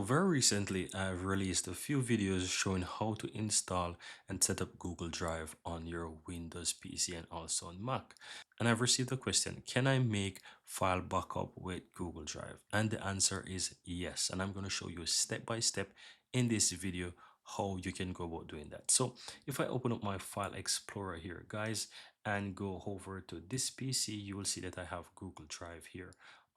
Very recently, I've released a few videos showing how to install and set up Google Drive on your Windows PC and also on Mac. And I've received a question, can I make file backup with Google Drive? And the answer is yes. And I'm going to show you step by step in this video how you can go about doing that. So if I open up my file explorer here, guys, and go over to this PC, you will see that I have Google Drive here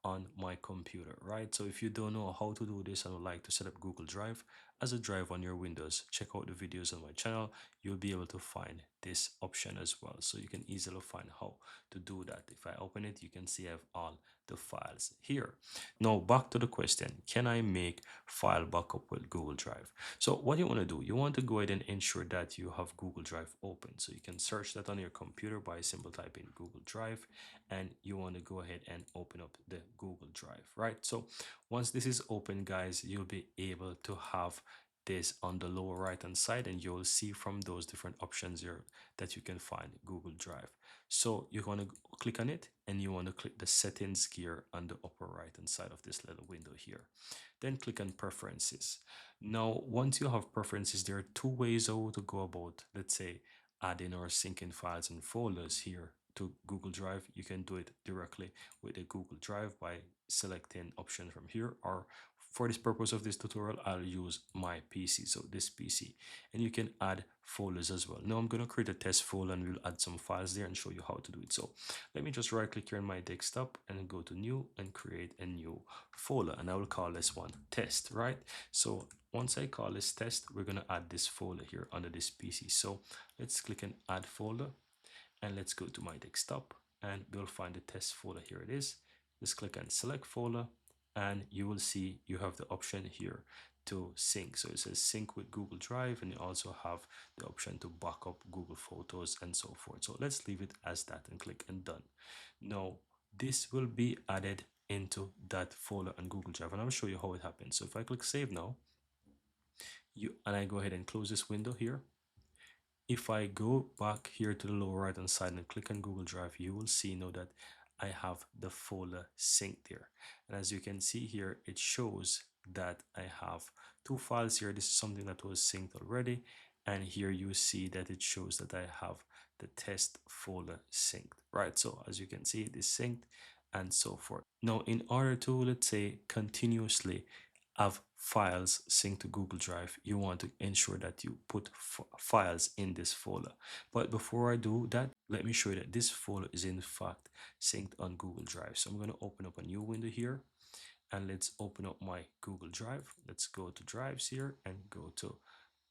on my computer, right? So if you don't know how to do this and would like to set up Google Drive as a drive on your Windows, check out the videos on my channel. You'll be able to find this option as well. So you can easily find how to do that. If I open it, you can see I have all the files here. Now back to the question, can I make file backup with Google Drive? So what you want to do, you want to go ahead and ensure that you have Google Drive open. So you can search that on your computer by simple typing Google Drive, and you want to go ahead and open up the Google Drive, right? So once this is open, guys, you'll be able to have this on the lower right hand side, and you'll see from those different options here that you can find Google Drive. So you're going to click on it, and you want to click the settings gear on the upper right hand side of this little window here. Then click on preferences. Now once you have preferences, there are two ways how to go about, let's say, adding or syncing files and folders here to Google Drive. You can do it directly with the Google Drive by selecting option from here, or for this purpose of this tutorial, I'll use my PC, so this PC, and you can add folders as well. Now I'm going to create a test folder and we'll add some files there and show you how to do it. So let me just right click here on my desktop and go to new and create a new folder, and I will call this one test, right? So once I call this test, we're going to add this folder here under this PC. So let's click on add folder, and let's go to my desktop, and we'll find the test folder. Here it is. Just click on select folder, and you will see you have the option here to sync. So it says sync with Google Drive, and you also have the option to back up Google Photos and so forth. So let's leave it as that and click and done. Now this will be added into that folder on Google Drive, and I'll show you how it happens. So if I click save now, and I go ahead and close this window here, if I go back here to the lower right hand side and click on Google Drive, you will see now that I have the folder synced there. And as you can see here, it shows that I have two files here. This is something that was synced already. And here you see that it shows that I have the test folder synced, right? So as you can see, it is synced and so forth. Now, in order to, let's say, continuously have files synced to Google Drive, you want to ensure that you put files in this folder. But before I do that, let me show you that this folder is in fact synced on Google Drive. So I'm going to open up a new window here, and let's open up my Google Drive. Let's go to drives here and go to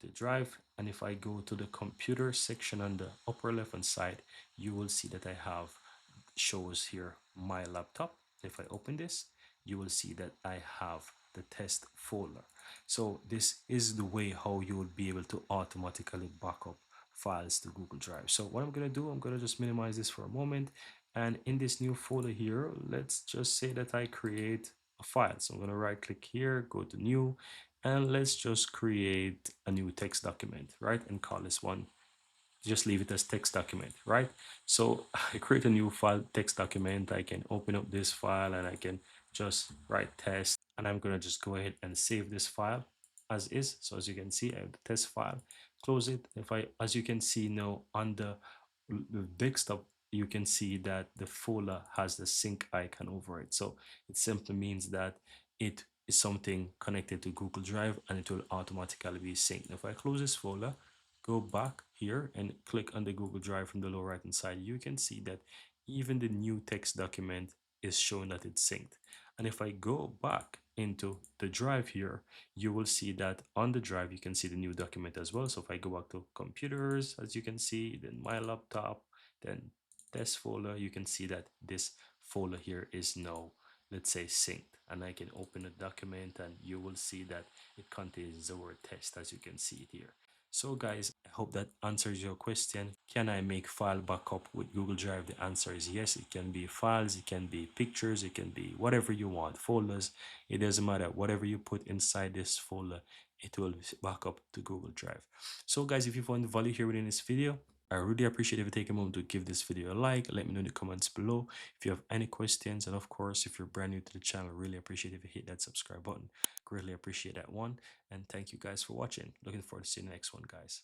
the drive. And if I go to the computer section on the upper left hand side, you will see that I have shows here my laptop. If I open this, you will see that I have the test folder. So this is the way how you will be able to automatically back up files to Google Drive. So what I'm going to do, I'm going to just minimize this for a moment, and in this new folder here, let's just say that I create a file. So I'm going to right click here, go to new, and let's just create a new text document, right? And call this one, just leave it as text document, right? So I create a new file, text document. I can open up this file and I can just write test, and I'm going to just go ahead and save this file as is. So as you can see, I have the test file. Close it. If I, as you can see now on the desktop, you can see that the folder has the sync icon over it. So it simply means that it is something connected to Google Drive, and it will automatically be synced. If I close this folder, go back here and click on the Google Drive from the lower right hand side, you can see that even the new text document is showing that it's synced. And if I go back into the drive here, you will see that on the drive you can see the new document as well. So if I go back to computers, as you can see, then my laptop, then test folder, you can see that this folder here is now, let's say, synced, and I can open a document and you will see that it contains the word test, as you can see it here. So guys, I hope that answers your question. Can I make file backup with Google Drive? The answer is yes. It can be files, it can be pictures, it can be whatever you want, folders. It doesn't matter. Whatever you put inside this folder, it will back up to Google Drive. So guys, if you found value here within this video, I really appreciate if you take a moment to give this video a like. Let me know in the comments below if you have any questions. And of course, if you're brand new to the channel, really appreciate if you hit that subscribe button. Greatly appreciate that one. And thank you guys for watching. Looking forward to seeing the next one, guys.